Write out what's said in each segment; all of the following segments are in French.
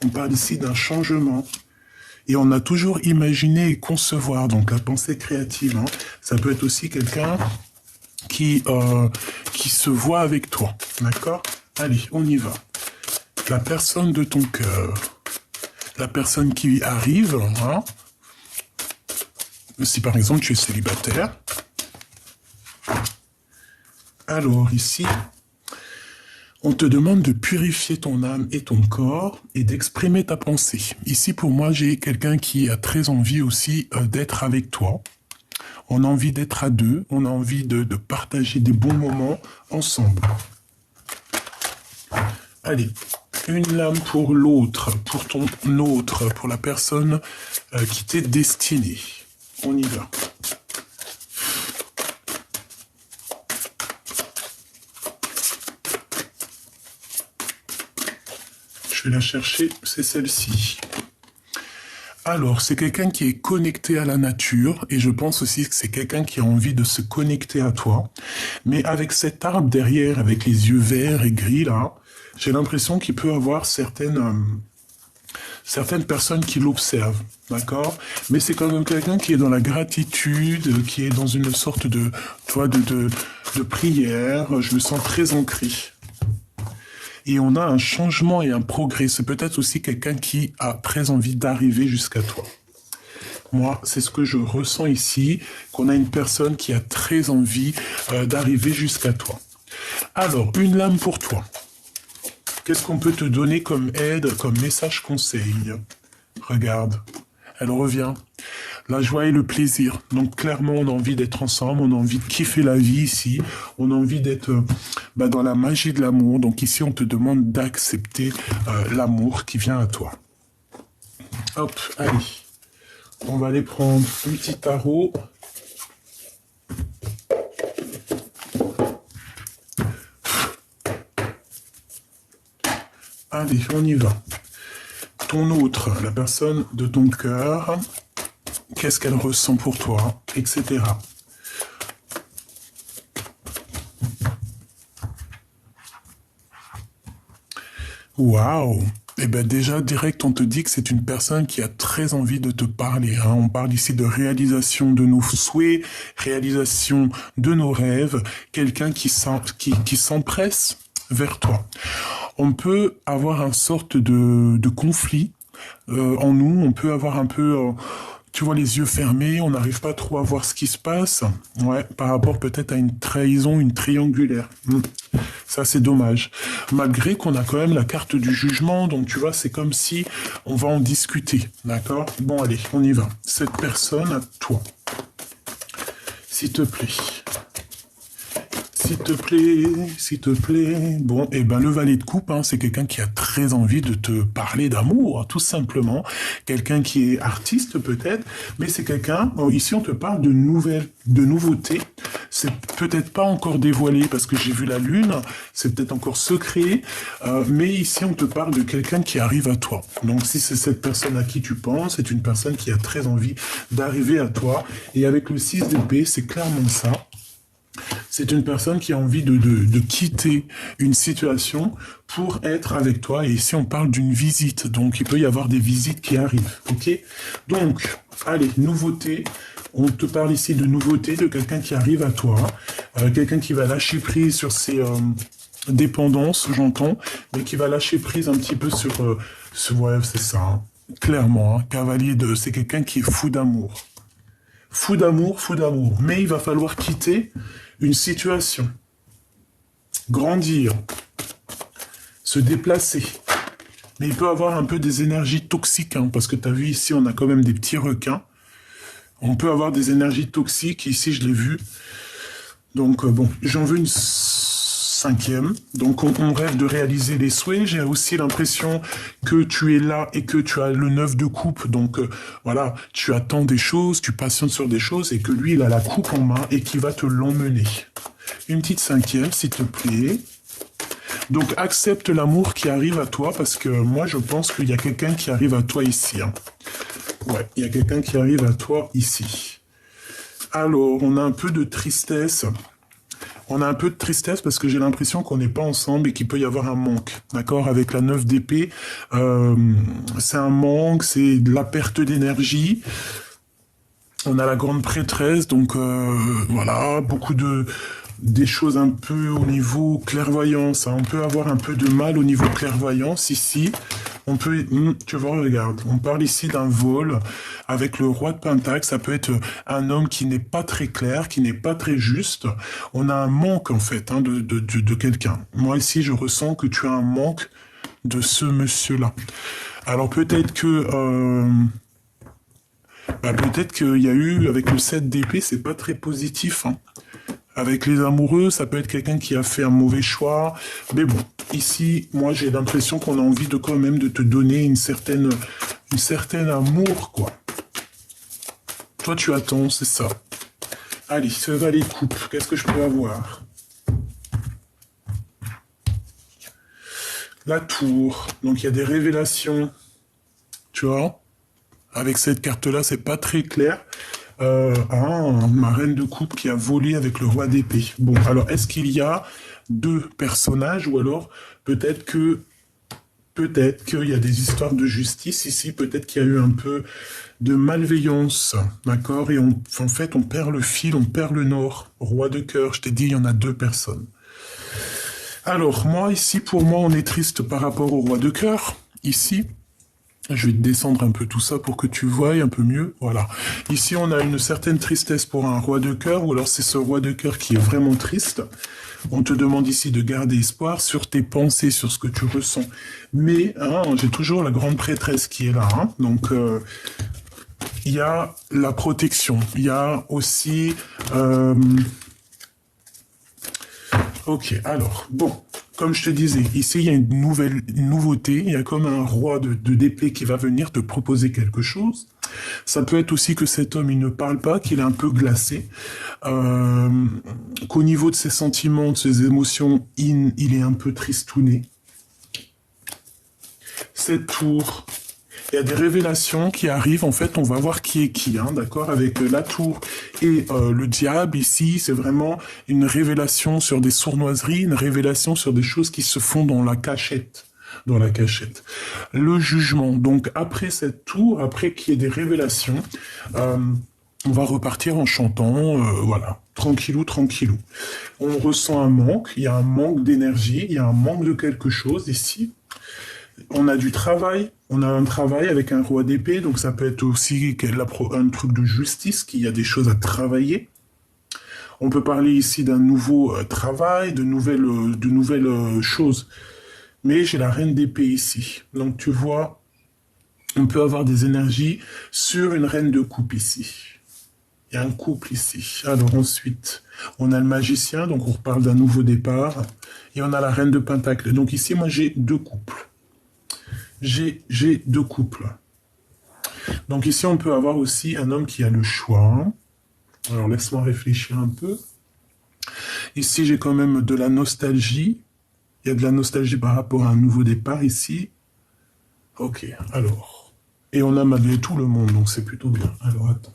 On parle ici d'un changement. Et on a toujours imaginé et concevoir, donc la pensée créative. Hein. Ça peut être aussi quelqu'un qui se voit avec toi. D'accord? Allez, on y va. La personne de ton cœur. La personne qui arrive. Hein. Si par exemple tu es célibataire. Alors ici, on te demande de purifier ton âme et ton corps et d'exprimer ta pensée. Ici, pour moi, j'ai quelqu'un qui a très envie aussi d'être avec toi. On a envie d'être à deux, on a envie de partager des bons moments ensemble. Allez, une lame pour l'autre, pour ton autre, pour la personne qui t'est destinée. On y va. Je vais la chercher, c'est celle-ci. Alors, c'est quelqu'un qui est connecté à la nature, et je pense aussi que c'est quelqu'un qui a envie de se connecter à toi. Mais avec cet arbre derrière, avec les yeux verts et gris là, j'ai l'impression qu'il peut avoir certaines personnes qui l'observent, d'accord? Mais c'est quand même quelqu'un qui est dans la gratitude, qui est dans une sorte de prière. Je me sens très ancré. Et on a un changement et un progrès. C'est peut-être aussi quelqu'un qui a très envie d'arriver jusqu'à toi. Moi, c'est ce que je ressens ici, qu'on a une personne qui a très envie d'arriver jusqu'à toi. Alors, une lame pour toi. Qu'est-ce qu'on peut te donner comme aide, comme message conseil? Regarde, elle revient. La joie et le plaisir. Donc clairement, on a envie d'être ensemble, on a envie de kiffer la vie ici, on a envie d'être dans la magie de l'amour. Donc ici, on te demande d'accepter l'amour qui vient à toi. Hop, allez. On va aller prendre un petit tarot. Allez, on y va. Ton autre, la personne de ton cœur, qu'est-ce qu'elle ressent pour toi, etc. Waouh! Eh bien déjà, direct, on te dit que c'est une personne qui a très envie de te parler. Hein. On parle ici de réalisation de nos souhaits, réalisation de nos rêves, quelqu'un qui s'empresse vers toi. On peut avoir une sorte de conflit en nous, on peut avoir un peu... tu vois les yeux fermés, on n'arrive pas trop à voir ce qui se passe. Ouais, par rapport peut-être à une trahison, une triangulaire. Ça, c'est dommage. Malgré qu'on a quand même la carte du jugement, donc tu vois, c'est comme si on va en discuter. D'accord? Bon, allez, on y va. Cette personne, à toi. S'il te plaît. S'il te plaît, s'il te plaît. Bon, et ben le valet de coupe, hein, c'est quelqu'un qui a très envie de te parler d'amour, tout simplement. Quelqu'un qui est artiste peut-être, mais c'est quelqu'un, ici on te parle de nouveautés. C'est peut-être pas encore dévoilé parce que j'ai vu la lune, c'est peut-être encore secret, mais ici on te parle de quelqu'un qui arrive à toi. Donc si c'est cette personne à qui tu penses, c'est une personne qui a très envie d'arriver à toi. Et avec le 6 d'épée, c'est clairement ça. C'est une personne qui a envie de quitter une situation pour être avec toi. Et ici, on parle d'une visite. Donc, il peut y avoir des visites qui arrivent. OK? Donc, allez, nouveauté. On te parle ici de nouveauté, de quelqu'un qui arrive à toi. Quelqu'un qui va lâcher prise sur ses dépendances, j'entends. Mais qui va lâcher prise un petit peu sur... ouais, c'est ça. Hein. Clairement, hein, cavalier de... C'est quelqu'un qui est fou d'amour. Fou d'amour, fou d'amour. Mais il va falloir quitter une situation. Grandir. Se déplacer. Mais il peut avoir un peu des énergies toxiques, hein, parce que tu as vu ici, on a quand même des petits requins. On peut avoir des énergies toxiques, ici je l'ai vu. Donc bon, j'en veux une 5e. Donc on rêve de réaliser les souhaits. J'ai aussi l'impression que tu es là et que tu as le 9 de coupe. Donc voilà, tu attends des choses, tu patientes sur des choses et que lui, il a la coupe en main et qui va te l'emmener. Une petite 5e, s'il te plaît. Donc accepte l'amour qui arrive à toi parce que moi, je pense qu'il y a quelqu'un qui arrive à toi ici. Hein. Ouais, il y a quelqu'un qui arrive à toi ici. Alors, on a un peu de tristesse. On a un peu de tristesse parce que j'ai l'impression qu'on n'est pas ensemble et qu'il peut y avoir un manque. D'accord? Avec la 9 d'épée, c'est un manque, c'est de la perte d'énergie. On a la grande prêtresse, donc voilà, beaucoup des choses un peu au niveau clairvoyance. Hein. On peut avoir un peu de mal au niveau clairvoyance ici. On peut, tu vois, regarde, on parle ici d'un vol avec le roi de Pentacle. Ça peut être un homme qui n'est pas très clair, qui n'est pas très juste. On a un manque, en fait, hein, de quelqu'un. Moi, ici, je ressens que tu as un manque de ce monsieur-là. Alors, peut-être que... peut-être qu'il y a eu, avec le 7 d'épée, c'est pas très positif. Hein. Avec les amoureux, ça peut être quelqu'un qui a fait un mauvais choix. Mais bon, ici, moi, j'ai l'impression qu'on a envie de quand même de te donner une certaine amour, quoi. Toi, tu attends, c'est ça. Allez, ce valet de coupe, qu'est-ce que je peux avoir? La tour. Donc, il y a des révélations. Tu vois? Avec cette carte-là, c'est pas très clair. Ma reine de coupe qui a volé avec le roi d'épée. Bon, alors, est-ce qu'il y a deux personnages ou alors peut-être qu'il y a des histoires de justice ici, peut-être qu'il y a eu un peu de malveillance, d'accord? Et en fait, on perd le fil, on perd le nord. Roi de cœur, je t'ai dit, il y en a deux personnes. Alors, moi, ici, pour moi, on est triste par rapport au roi de cœur, ici. Je vais te descendre un peu tout ça pour que tu voies un peu mieux. Voilà. Ici, on a une certaine tristesse pour un roi de cœur, ou alors c'est ce roi de cœur qui est vraiment triste. On te demande ici de garder espoir sur tes pensées, sur ce que tu ressens. Mais hein, j'ai toujours la grande prêtresse qui est là. Hein. Donc, il y a la protection. Il y a aussi... Ok, alors, bon... Comme je te disais, ici, il y a une nouveauté. Il y a comme un roi d'épée qui va venir te proposer quelque chose. Ça peut être aussi que cet homme, il ne parle pas, qu'il est un peu glacé. Qu'au niveau de ses sentiments, de ses émotions, il est un peu tristouné. Cette tour... Il y a des révélations qui arrivent, en fait, on va voir qui est qui, hein, d'accord? Avec la tour et le diable, ici, c'est vraiment une révélation sur des sournoiseries, une révélation sur des choses qui se font dans la cachette. Dans la cachette. Le jugement, donc après cette tour, après qu'il y ait des révélations, on va repartir en chantant, voilà, tranquillou, tranquillou. On ressent un manque, il y a un manque d'énergie, il y a un manque de quelque chose ici. On a du travail, on a un travail avec un roi d'épée, donc ça peut être aussi un truc de justice, qu'il y a des choses à travailler. On peut parler ici d'un nouveau travail, de nouvelles choses. Mais j'ai la reine d'épée ici. Donc tu vois, on peut avoir des énergies sur une reine de coupe ici. Il y a un couple ici. Alors ensuite, on a le magicien, donc on reparle d'un nouveau départ. Et on a la reine de pentacle. Donc ici, moi j'ai deux couples. J'ai deux couples. Donc ici, on peut avoir aussi un homme qui a le choix. Alors, laisse-moi réfléchir un peu. Ici, j'ai quand même de la nostalgie. Il y a de la nostalgie par rapport à un nouveau départ ici. Ok, alors. Et on a malgré tout le monde, donc c'est plutôt bien. Alors, attends.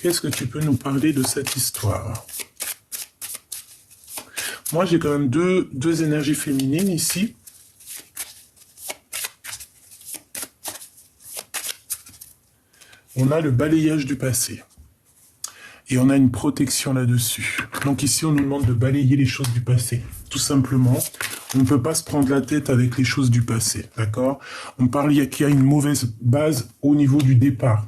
Qu'est-ce que tu peux nous parler de cette histoire ? Moi, j'ai quand même deux énergies féminines ici. On a le balayage du passé. Et on a une protection là-dessus. Donc ici, on nous demande de balayer les choses du passé. Tout simplement, on ne peut pas se prendre la tête avec les choses du passé. D'accord ? On parle qu'il y a une mauvaise base au niveau du départ.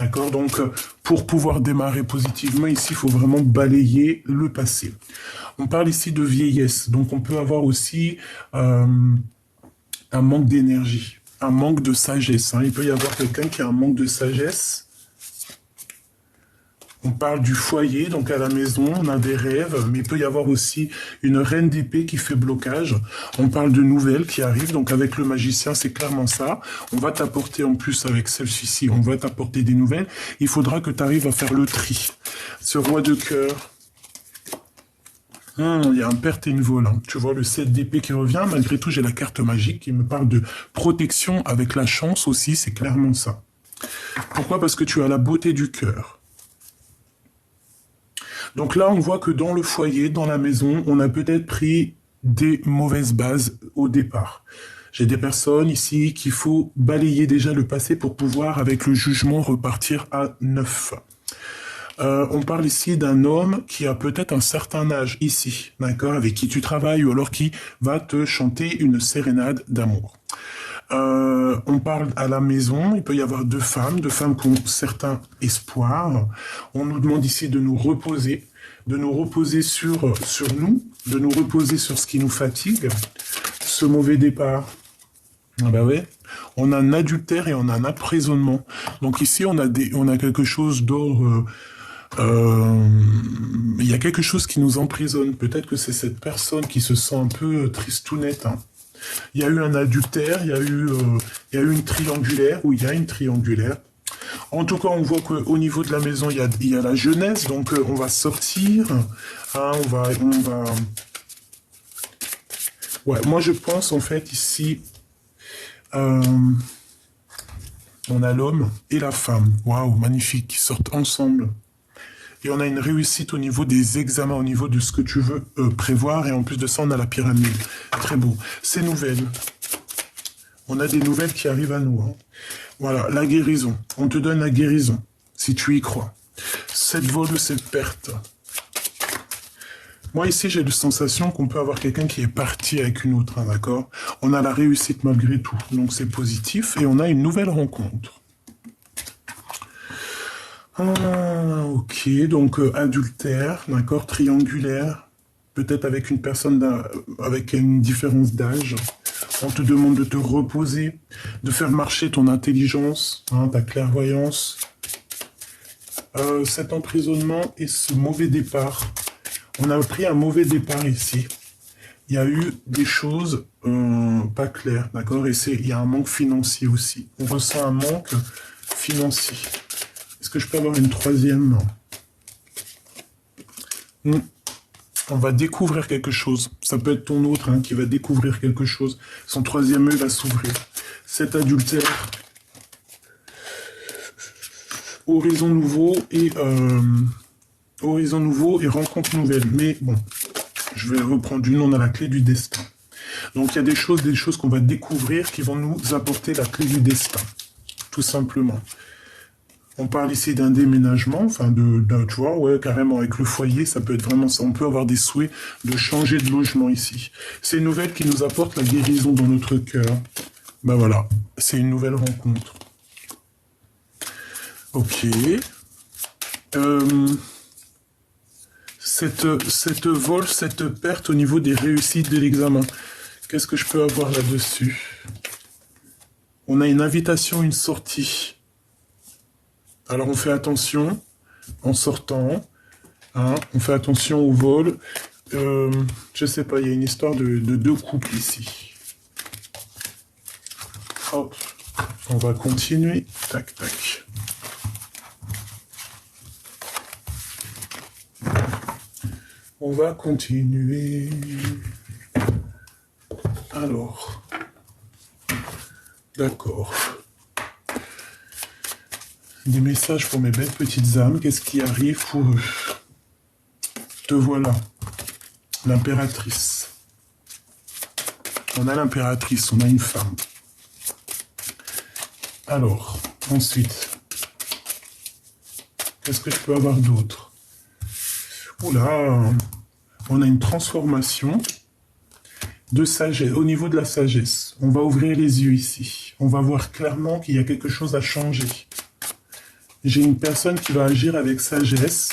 D'accord ? Donc, pour pouvoir démarrer positivement, ici, il faut vraiment balayer le passé. On parle ici de vieillesse. Donc, on peut avoir aussi un manque d'énergie, un manque de sagesse. Hein. Il peut y avoir quelqu'un qui a un manque de sagesse. On parle du foyer, donc à la maison, on a des rêves, mais il peut y avoir aussi une reine d'épée qui fait blocage. On parle de nouvelles qui arrivent, donc avec le magicien, c'est clairement ça. On va t'apporter en plus avec celle-ci, on va t'apporter des nouvelles. Il faudra que tu arrives à faire le tri. Ce roi de cœur, il y a un perte et une vol. Hein. Tu vois le 7 d'épée qui revient, malgré tout, j'ai la carte magique qui me parle de protection avec la chance aussi, c'est clairement ça. Pourquoi? Parce que tu as la beauté du cœur. Donc là, on voit que dans le foyer, dans la maison, on a peut-être pris des mauvaises bases au départ. J'ai des personnes ici qu'il faut balayer déjà le passé pour pouvoir, avec le jugement, repartir à neuf. On parle ici d'un homme qui a peut-être un certain âge ici, d'accord, avec qui tu travailles ou alors qui va te chanter une sérénade d'amour. On parle à la maison, il peut y avoir deux femmes qui ont certains espoirs. On nous demande ici de nous reposer sur nous, de nous reposer sur ce qui nous fatigue. Ce mauvais départ, ah bah ouais. On a un adultère et on a un emprisonnement. Donc ici, on a quelque chose d'ordre. Il y a quelque chose qui nous emprisonne. Peut-être que c'est cette personne qui se sent un peu tristounette. Hein. Il y a eu un adultère, il y a eu une triangulaire, ou il y a une triangulaire. En tout cas, on voit qu'au niveau de la maison, il y a la jeunesse, donc on va sortir. Hein, on va... Ouais, moi je pense en fait ici, on a l'homme et la femme. Waouh, magnifique, qui sortent ensemble. Et on a une réussite au niveau des examens, au niveau de ce que tu veux prévoir. Et en plus de ça, on a la pyramide. Très beau. Ces nouvelles. On a des nouvelles qui arrivent à nous. Hein. Voilà, la guérison. On te donne la guérison, si tu y crois. Cette vol, cette perte. Moi, ici, j'ai la sensation qu'on peut avoir quelqu'un qui est parti avec une autre, hein, d'accord? On a la réussite malgré tout, donc c'est positif. Et on a une nouvelle rencontre. Ah, ok, donc adultère, d'accord, triangulaire, peut-être avec une personne avec une différence d'âge. On te demande de te reposer, de faire marcher ton intelligence, hein, ta clairvoyance. Cet emprisonnement et ce mauvais départ. On a pris un mauvais départ ici. Il y a eu des choses pas claires, d'accord, et il y a un manque financier aussi. On ressent un manque financier. Est-ce que je peux avoir une troisième? On va découvrir quelque chose. Ça peut être ton autre hein, qui va découvrir quelque chose. Son troisième œil va s'ouvrir. Cet adultère. Horizon nouveau et rencontre nouvelle. Mais bon, je vais reprendre une. On a la clé du destin. Donc il y a des choses qu'on va découvrir qui vont nous apporter la clé du destin. Tout simplement. On parle ici d'un déménagement, enfin tu vois, ouais, carrément, avec le foyer, ça peut être vraiment ça. On peut avoir des souhaits de changer de logement ici. C'est une nouvelle qui nous apporte la guérison dans notre cœur. Ben voilà, c'est une nouvelle rencontre. Ok. Cette vol, cette perte au niveau des réussites de l'examen. Qu'est-ce que je peux avoir là-dessus? On a une invitation, une sortie. Alors on fait attention en sortant, hein, on fait attention au vol. Je sais pas, il y a une histoire de deux couples ici. Hop, on va continuer. Tac, tac. On va continuer. Alors, d'accord. Des messages pour mes belles petites âmes. Qu'est-ce qui arrive pour eux? Te voilà. L'impératrice. On a l'impératrice, on a une femme. Alors, ensuite, qu'est-ce que je peux avoir d'autre? Oula, on a une transformation de sagesse, au niveau de la sagesse. On va ouvrir les yeux ici. On va voir clairement qu'il y a quelque chose à changer. J'ai une personne qui va agir avec sagesse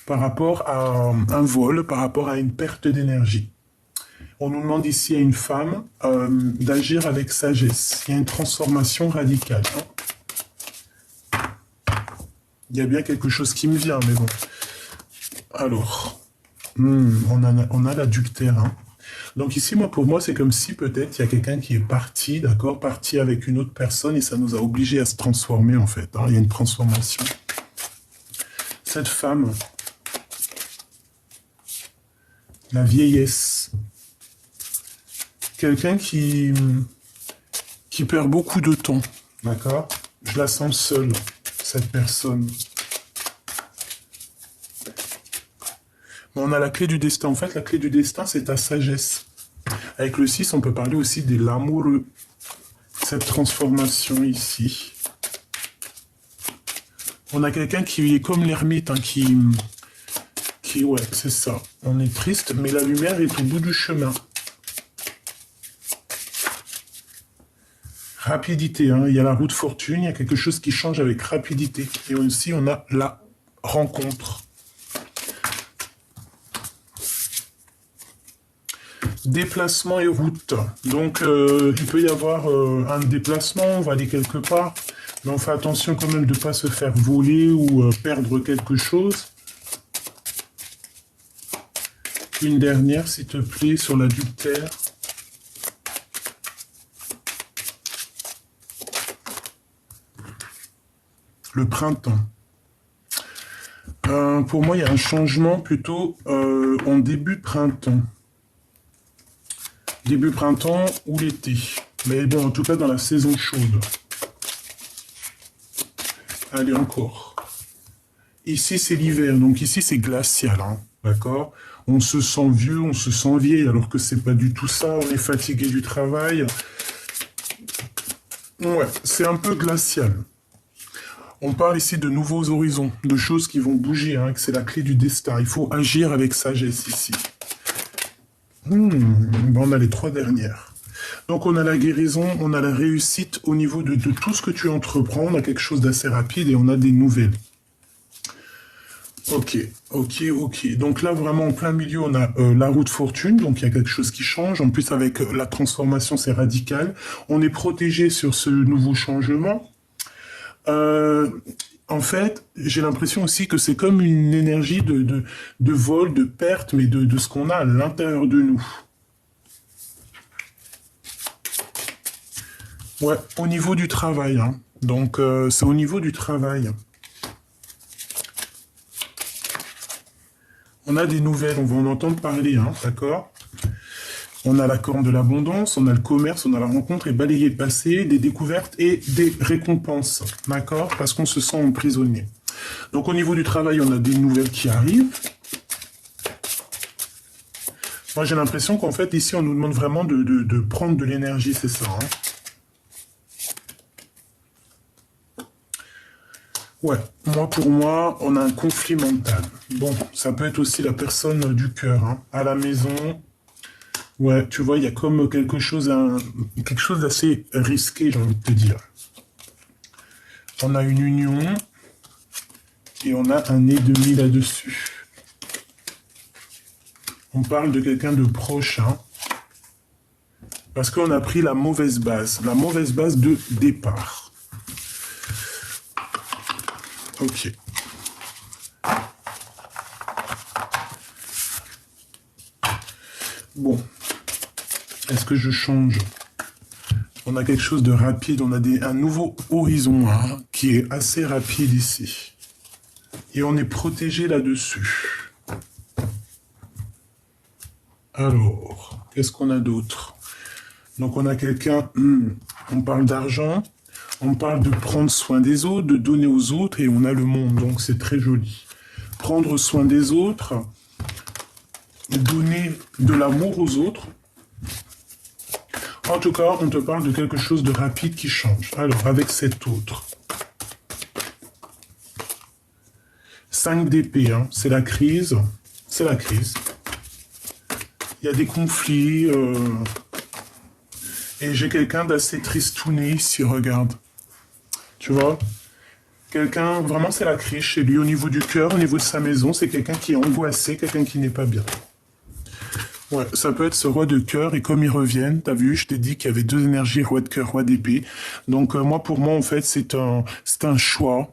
par rapport à un vol, par rapport à une perte d'énergie. On nous demande ici à une femme d'agir avec sagesse. Il y a une transformation radicale. Hein. Il y a bien quelque chose qui me vient, mais bon. Alors, on a l'adultère. Hein. Donc ici, pour moi, c'est comme si peut-être il y a quelqu'un qui est parti, d'accord, parti avec une autre personne et ça nous a obligés à se transformer en fait. Hein. Il y a une transformation. Cette femme, la vieillesse, quelqu'un qui perd beaucoup de temps, d'accord. Je Je la sens seule, cette personne. On a la clé du destin. En fait, la clé du destin, c'est ta sagesse. Avec le 6, on peut parler aussi de l'amoureux. Cette transformation ici. On a quelqu'un qui est comme l'ermite, hein, ouais, c'est ça. On est triste, mais la lumière est au bout du chemin. Rapidité, hein. Il y a la roue de fortune, il y a quelque chose qui change avec rapidité. Et aussi, on a la rencontre. Déplacement et route. Donc, il peut y avoir un déplacement, on va aller quelque part, mais on fait attention quand même de ne pas se faire voler ou perdre quelque chose. Une dernière, s'il te plaît, sur l'adultère. Le printemps. Pour moi, il y a un changement plutôt en début printemps. Début printemps ou l'été. Mais bon, en tout cas, dans la saison chaude. Allez, encore. Ici, c'est l'hiver. Donc ici, c'est glacial. Hein, d'accord? On se sent vieux, on se sent vieille, alors que c'est pas du tout ça. On est fatigué du travail. Ouais, c'est un peu glacial. On parle ici de nouveaux horizons, de choses qui vont bouger, hein, que c'est la clé du destin. Il faut agir avec sagesse ici. On a les 3 dernières. Donc on a la guérison, on a la réussite au niveau de tout ce que tu entreprends. On a quelque chose d'assez rapide et on a des nouvelles. Ok. Donc là, vraiment, en plein milieu, on a la roue de fortune. Donc il y a quelque chose qui change. En plus, avec la transformation, c'est radical. On est protégé sur ce nouveau changement. En fait, j'ai l'impression aussi que c'est comme une énergie de vol, de perte, mais de ce qu'on a à l'intérieur de nous. Ouais, au niveau du travail. Hein. Donc, c'est au niveau du travail. On a des nouvelles, on va en entendre parler, hein, d'accord? On a la corne de l'abondance, on a le commerce, on a la rencontre et balayer le passé, des découvertes et des récompenses, d'accord? Parce qu'on se sent emprisonné. Donc au niveau du travail, on a des nouvelles qui arrivent. Moi j'ai l'impression qu'en fait ici on nous demande vraiment de prendre de l'énergie, c'est ça. Hein? Ouais, pour moi, on a un conflit mental. Bon, ça peut être aussi la personne du cœur, hein, à la maison. Ouais, tu vois, il y a comme quelque chose d'assez risqué, j'ai envie de te dire. On a une union et on a un ennemi là-dessus. On parle de quelqu'un de proche, hein, parce qu'on a pris la mauvaise base de départ. Ok. Bon. Est-ce que je change? On a quelque chose de rapide, on a un nouveau horizon hein, qui est assez rapide ici. Et on est protégé là-dessus. Alors, qu'est-ce qu'on a d'autre? Donc on a quelqu'un, on parle d'argent, on parle de prendre soin des autres, de donner aux autres, et on a le monde, donc c'est très joli. Prendre soin des autres, donner de l'amour aux autres. En tout cas, on te parle de quelque chose de rapide qui change. Alors, avec cet autre. 5 d'épée, hein, c'est la crise. C'est la crise. Il y a des conflits. Et j'ai quelqu'un d'assez tristouné ici, regarde. Tu vois? Quelqu'un, vraiment, c'est la crise chez lui au niveau du cœur, au niveau de sa maison. C'est quelqu'un qui est angoissé, quelqu'un qui n'est pas bien. Ouais, ça peut être ce roi de cœur, et comme ils reviennent, t'as vu, je t'ai dit qu'il y avait 2 énergies, roi de cœur, roi d'épée. Donc pour moi, en fait, c'est un choix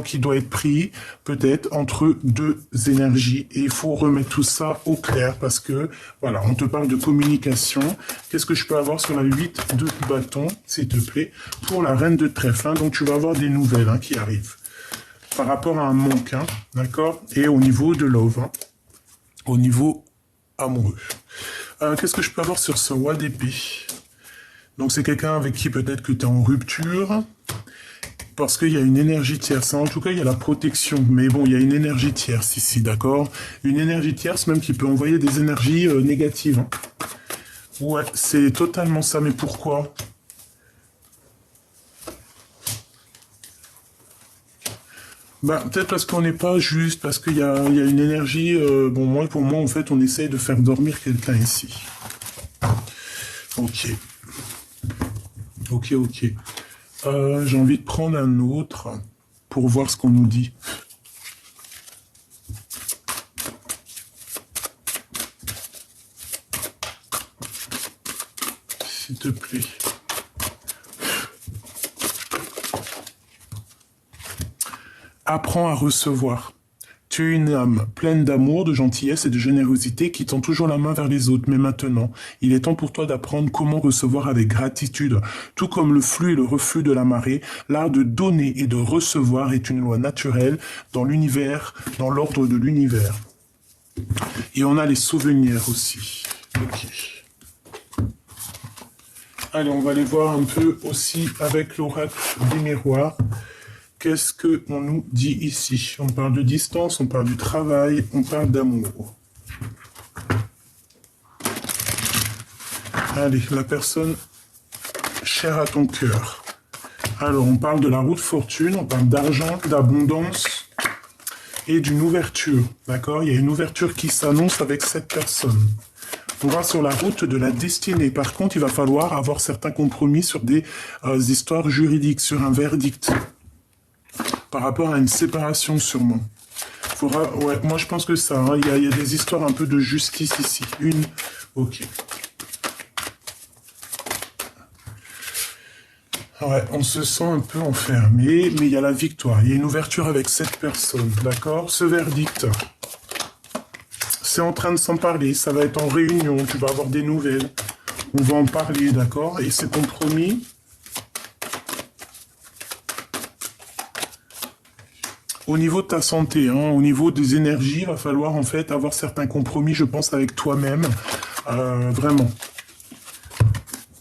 qui doit être pris, peut-être, entre 2 énergies, et il faut remettre tout ça au clair, parce que, voilà, on te parle de communication. Qu'est-ce que je peux avoir sur la 8 de bâton, s'il te plaît, pour la reine de trèfle, hein. Donc tu vas avoir des nouvelles hein, qui arrivent, par rapport à un manque, hein, d'accord? Et au niveau de love, hein, au niveau amoureux. Qu'est-ce que je peux avoir sur ce roi d'épée? Donc c'est quelqu'un avec qui peut-être que tu es en rupture Parce qu'il y a une énergie tierce. En tout cas, il y a la protection. Mais bon, il y a une énergie tierce ici, d'accord? Une énergie tierce même qui peut envoyer des énergies négatives. Hein. Ouais, c'est totalement ça. Mais pourquoi? Bah, peut-être parce qu'on n'est pas juste, parce qu'il y a une énergie... bon, moi, pour moi, en fait, on essaye de faire dormir quelqu'un ici. Ok. Ok, ok. J'ai envie de prendre un autre pour voir ce qu'on nous dit. S'il te plaît. Apprends à recevoir. Tu es une âme pleine d'amour, de gentillesse et de générosité qui tend toujours la main vers les autres. Mais maintenant, il est temps pour toi d'apprendre comment recevoir avec gratitude. Tout comme le flux et le reflux de la marée, l'art de donner et de recevoir est une loi naturelle dans l'univers, dans l'ordre de l'univers. Et on a les souvenirs aussi. Ok. Allez, on va aller voir un peu aussi avec l'oracle des miroirs. Qu'est-ce qu'on nous dit ici? On parle de distance, on parle du travail, on parle d'amour. Allez, la personne chère à ton cœur. Alors, on parle de la route fortune, on parle d'argent, d'abondance et d'une ouverture. D'accord? Il y a une ouverture qui s'annonce avec cette personne. On va sur la route de la destinée. Par contre, il va falloir avoir certains compromis sur des histoires juridiques, sur un verdict. Par rapport à une séparation, sûrement. Ouais, moi, je pense que ça. Hein, il y a des histoires un peu de justice ici. Ok. Ouais, on se sent un peu enfermé, mais il y a la victoire. Il y a une ouverture avec cette personne, d'accord? Ce verdict, c'est en train de s'en parler. Ça va être en réunion. Tu vas avoir des nouvelles. On va en parler, d'accord? Et c'est compromis. Au niveau de ta santé, hein, au niveau des énergies, il va falloir en fait avoir certains compromis, je pense, avec toi-même. Vraiment.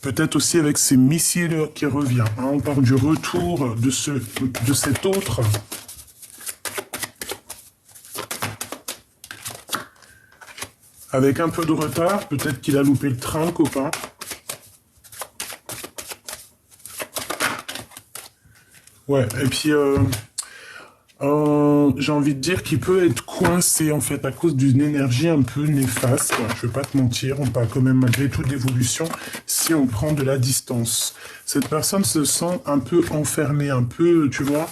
Peut-être aussi avec ces missiles qui reviennent. Hein, on parle du retour de cet autre. Avec un peu de retard, peut-être qu'il a loupé le train, copain. Ouais, et puis... j'ai envie de dire qu'il peut être coincé en fait à cause d'une énergie un peu néfaste. Je vais pas te mentir, on parle quand même malgré tout d'évolution si on prend de la distance. Cette personne se sent un peu enfermée, un peu, tu vois.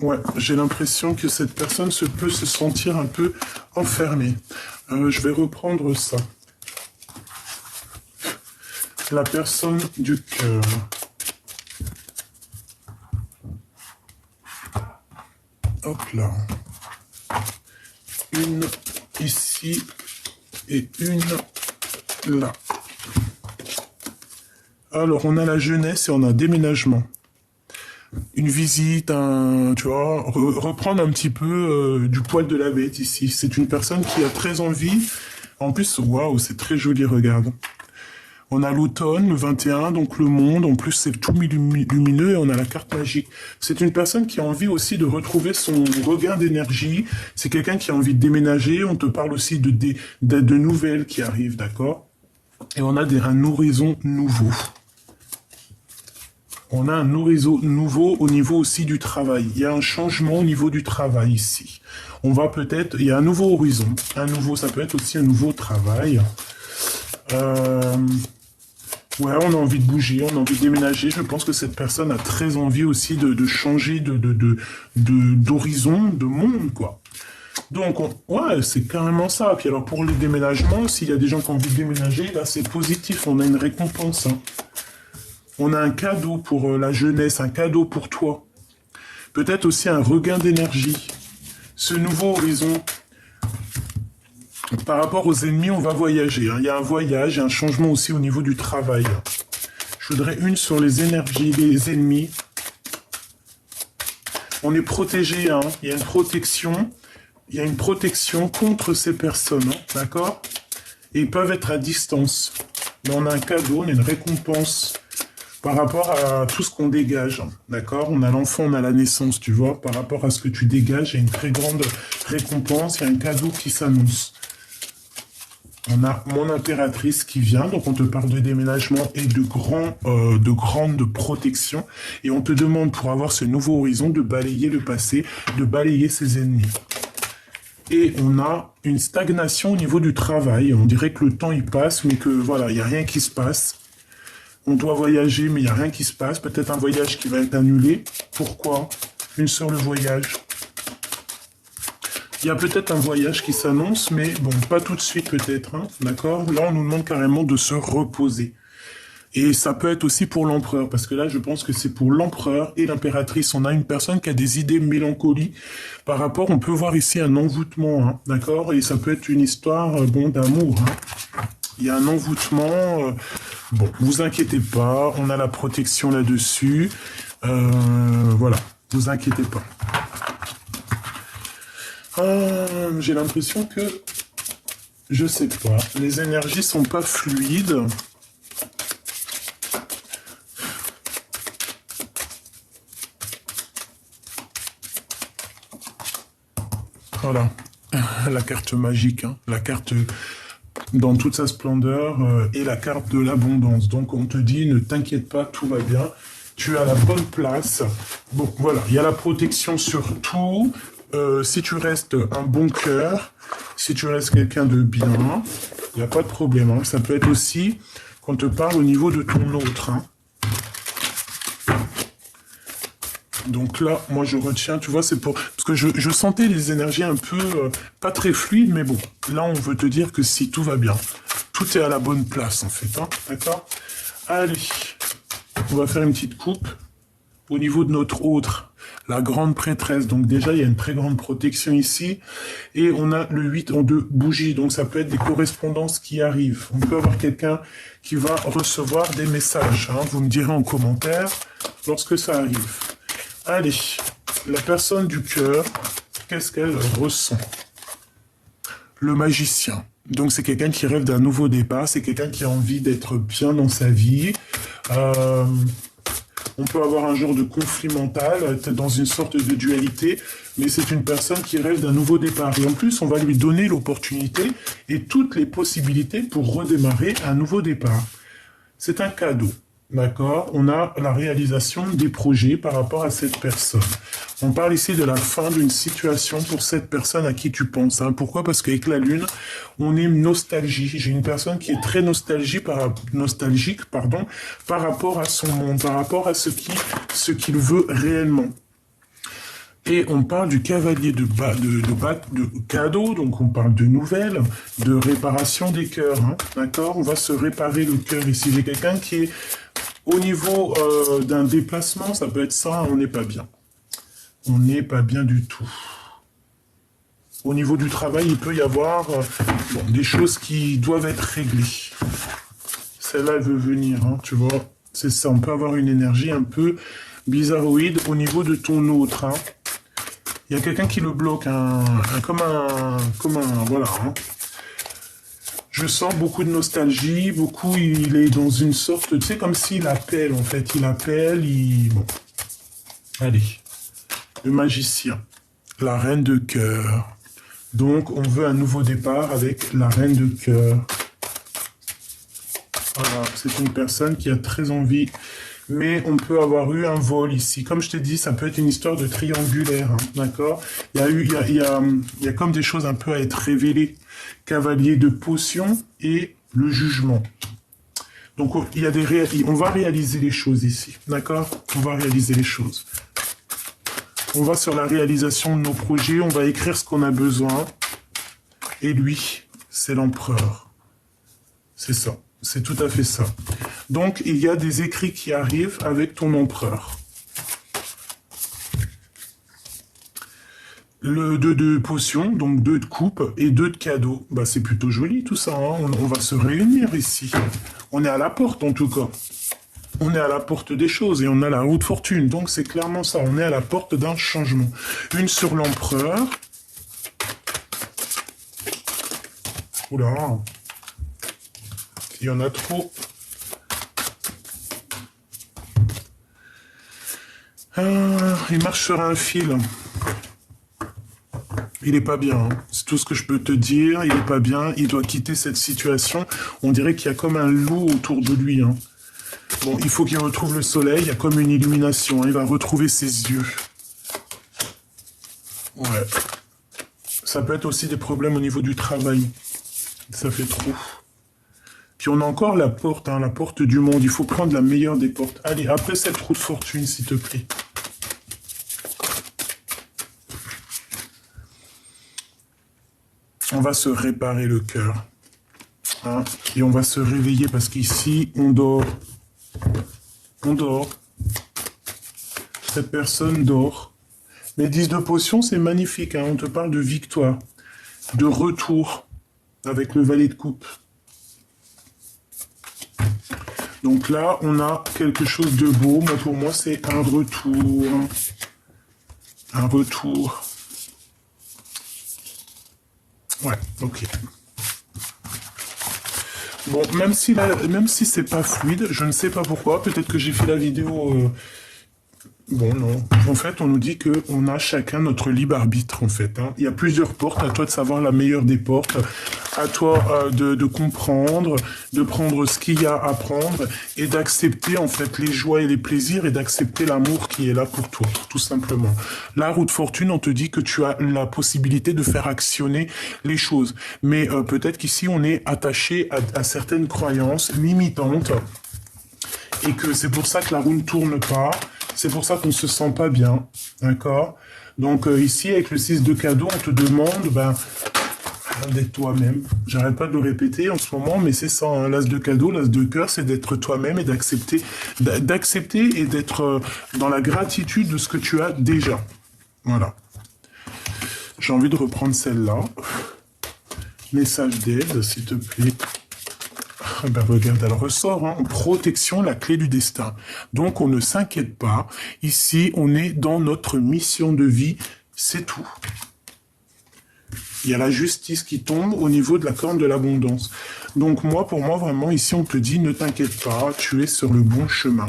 Ouais, j'ai l'impression que cette personne peut se sentir un peu enfermée. Je vais reprendre ça. La personne du cœur. Hop là. Une ici et une là. Alors, on a la jeunesse et on a déménagement. Une visite, tu vois, reprendre un petit peu du poil de la bête ici. C'est une personne qui a très envie. En plus, waouh, c'est très joli, regarde. On a l'automne, le 21, donc le monde. En plus, c'est tout lumineux et on a la carte magique. C'est une personne qui a envie aussi de retrouver son regain d'énergie. C'est quelqu'un qui a envie de déménager. On te parle aussi de nouvelles qui arrivent, d'accord? Et on a un horizon nouveau. On a un horizon nouveau au niveau aussi du travail. Il y a un changement au niveau du travail ici. On va peut-être... Il y a un nouveau horizon. Ça peut être aussi un nouveau travail. Ouais, on a envie de bouger, on a envie de déménager. Je pense que cette personne a très envie aussi de changer d'horizon, de monde, quoi. Donc, ouais, c'est carrément ça. Puis alors, pour les déménagements, s'il y a des gens qui ont envie de déménager, là, c'est positif. On a une récompense. Hein. On a un cadeau pour la jeunesse, un cadeau pour toi. Peut-être aussi un regain d'énergie. Ce nouveau horizon... Par rapport aux ennemis, on va voyager. Hein. Il y a un voyage et un changement aussi au niveau du travail. Je voudrais une sur les énergies des ennemis. On est protégé. Hein. Il y a une protection. Il y a une protection contre ces personnes. Hein. D'accord? Et ils peuvent être à distance. Mais on a un cadeau, on a une récompense par rapport à tout ce qu'on dégage, d'accord? On a l'enfant, on a la naissance, tu vois. Par rapport à ce que tu dégages, il y a une très grande récompense, il y a un cadeau qui s'annonce. On a mon impératrice qui vient, donc on te parle de déménagement et de grande protection. Et on te demande, pour avoir ce nouveau horizon, de balayer le passé, de balayer ses ennemis. Et on a une stagnation au niveau du travail. On dirait que le temps, il passe, mais que voilà, il n'y a rien qui se passe. On doit voyager, mais il n'y a rien qui se passe. Peut-être un voyage qui va être annulé. Pourquoi? Une sur le voyage. Il y a peut-être un voyage qui s'annonce, mais bon, pas tout de suite peut-être, hein, d'accord? Là, on nous demande carrément de se reposer. Et ça peut être aussi pour l'empereur, parce que là, je pense que c'est pour l'empereur et l'impératrice. On a une personne qui a des idées mélancoliques par rapport, on peut voir ici un envoûtement, hein, d'accord? Et ça peut être une histoire, bon, d'amour, hein. Il y a un envoûtement, bon, vous inquiétez pas, on a la protection là-dessus, voilà, vous inquiétez pas. J'ai l'impression que, je sais pas, les énergies sont pas fluides. Voilà, la carte magique, hein, la carte dans toute sa splendeur et la carte de l'abondance. Donc on te dit, ne t'inquiète pas, tout va bien, tu es à la bonne place. Bon, voilà, il y a la protection sur tout. Si tu restes un bon cœur, si tu restes quelqu'un de bien, il n'y a pas de problème. Hein. Ça peut être aussi qu'on te parle au niveau de ton autre. Hein. Donc là, moi je retiens, tu vois, c'est pour... Parce que je sentais les énergies un peu, pas très fluides, mais bon, là on veut te dire que si, tout va bien. Tout est à la bonne place en fait, hein, d'accord? Allez, on va faire une petite coupe au niveau de notre autre, la grande prêtresse. Donc déjà, il y a une très grande protection ici. Et on a le 8 en 2 bougies. Donc ça peut être des correspondances qui arrivent. On peut avoir quelqu'un qui va recevoir des messages. Hein. Vous me direz en commentaire lorsque ça arrive. Allez, la personne du cœur, qu'est-ce qu'elle ressent? Le magicien. Donc c'est quelqu'un qui rêve d'un nouveau départ. C'est quelqu'un qui a envie d'être bien dans sa vie. On peut avoir un genre de conflit mental, être dans une sorte de dualité, mais c'est une personne qui rêve d'un nouveau départ. Et en plus, on va lui donner l'opportunité et toutes les possibilités pour redémarrer un nouveau départ. C'est un cadeau, d'accord? On a la réalisation des projets par rapport à cette personne. On parle ici de la fin d'une situation pour cette personne à qui tu penses. Hein. Pourquoi? Parce qu'avec la Lune, on est nostalgie. J'ai une personne qui est très nostalgique, par rapport à son monde, par rapport à ce qu'il veut réellement. Et on parle du cavalier de cadeaux, donc on parle de nouvelles, de réparation des cœurs, hein, d'accord? On va se réparer le cœur ici. J'ai quelqu'un qui est au niveau d'un déplacement, ça peut être ça, on n'est pas bien. On n'est pas bien du tout. Au niveau du travail, il peut y avoir des choses qui doivent être réglées. Celle-là, elle veut venir, hein, tu vois. C'est ça, on peut avoir une énergie un peu bizarroïde au niveau de ton autre. Hein. Il y a quelqu'un qui le bloque, comme un, voilà. Hein. Je sens beaucoup de nostalgie, il est dans une sorte, tu sais, comme s'il appelle, en fait. Il appelle, bon. Allez. Le magicien, la reine de cœur. Donc, on veut un nouveau départ avec la reine de cœur. Voilà, c'est une personne qui a très envie, mais on peut avoir eu un vol ici. Comme je t'ai dit, ça peut être une histoire de triangulaire, hein, d'accord? Il y a comme des choses un peu à être révélées. Cavalier de potion et le jugement. Donc, on va réaliser les choses ici, d'accord? On va réaliser les choses. On va sur la réalisation de nos projets, on va écrire ce qu'on a besoin. Et lui, c'est l'empereur. C'est ça, c'est tout à fait ça. Donc, il y a des écrits qui arrivent avec ton empereur. Le 2 de potions, donc 2 de coupe et 2 de cadeaux. Bah, c'est plutôt joli tout ça, hein. On va se réunir ici. On est à la porte en tout cas. On est à la porte des choses et on a la haute fortune. Donc c'est clairement ça, on est à la porte d'un changement. Une sur l'empereur. Oula. Il y en a trop. Il marche sur un fil. Il est pas bien, hein. C'est tout ce que je peux te dire. Il est pas bien. Il doit quitter cette situation. On dirait qu'il y a comme un loup autour de lui, hein. Bon, il faut qu'il retrouve le soleil. Il y a comme une illumination, hein. Il va retrouver ses yeux. Ouais. Ça peut être aussi des problèmes au niveau du travail. Ça fait trop. Puis on a encore la porte, hein, la porte du monde. Il faut prendre la meilleure des portes. Allez, après cette roue de fortune, s'il te plaît. On va se réparer le cœur. Hein, et on va se réveiller parce qu'ici, on dort. On dort. Cette personne dort. Les 10 de potions, c'est magnifique. Hein, on te parle de victoire, de retour avec le valet de coupe. Donc là, on a quelque chose de beau. Moi, pour moi, c'est un retour. Un retour. Ouais, ok. Bon, même si c'est pas fluide, je ne sais pas pourquoi. Peut-être que j'ai fait la vidéo... Bon, non. En fait, on nous dit qu'on a chacun notre libre arbitre, en fait. Hein. Il y a plusieurs portes. À toi de savoir la meilleure des portes. À toi de comprendre, de prendre ce qu'il y a à prendre et d'accepter, en fait, les joies et les plaisirs et d'accepter l'amour qui est là pour toi, tout simplement. La roue de fortune, on te dit que tu as la possibilité de faire actionner les choses. Mais peut-être qu'ici, on est attaché à certaines croyances limitantes et que c'est pour ça que la roue ne tourne pas. C'est pour ça qu'on se sent pas bien, d'accord? Donc ici, avec le 6 de cadeau, on te demande d'être toi-même. J'arrête pas de le répéter en ce moment, mais c'est ça, hein, l'as de cadeau, l'as de cœur, c'est d'être toi-même et d'accepter et d'être dans la gratitude de ce que tu as déjà. Voilà. J'ai envie de reprendre celle-là. Message d'aide, s'il te plaît. Ben regarde, elle ressort, hein, protection, la clé du destin. Donc on ne s'inquiète pas. Ici, on est dans notre mission de vie, c'est tout. Il y a la justice qui tombe au niveau de la corne de l'abondance. Donc pour moi, vraiment, ici, on te dit, ne t'inquiète pas, tu es sur le bon chemin.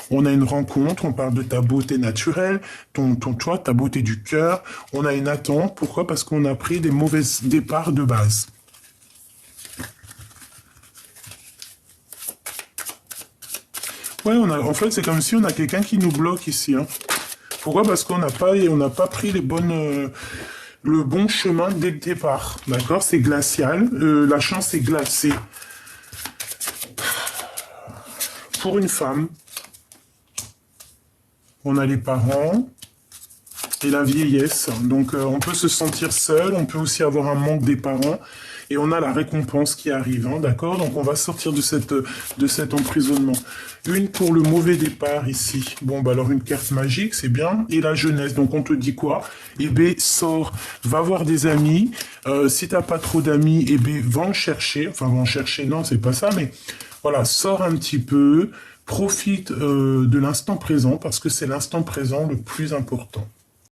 On a une rencontre, on parle de ta beauté naturelle, toi, ta beauté du cœur. On a une attente. Pourquoi? Parce qu'on a pris des mauvais départs de base. Ouais, en fait, c'est comme si on a quelqu'un qui nous bloque ici. Hein. Pourquoi? Parce qu'on n'a pas pris le bon chemin dès le départ. D'accord? C'est glacial. La chance est glacée. Pour une femme, on a les parents et la vieillesse. Donc, on peut se sentir seul. On peut aussi avoir un manque des parents. Et on a la récompense qui arrive, hein, d'accord? Donc on va sortir de cet emprisonnement. Une pour le mauvais départ ici. Bon, bah alors une carte magique, c'est bien. Et la jeunesse, donc on te dit quoi? Eh bien, sors, va voir des amis. Si t'as pas trop d'amis, eh bien, va en chercher. Enfin, va en chercher, non, c'est pas ça, mais voilà, sors un petit peu. Profite de l'instant présent, parce que c'est l'instant présent le plus important.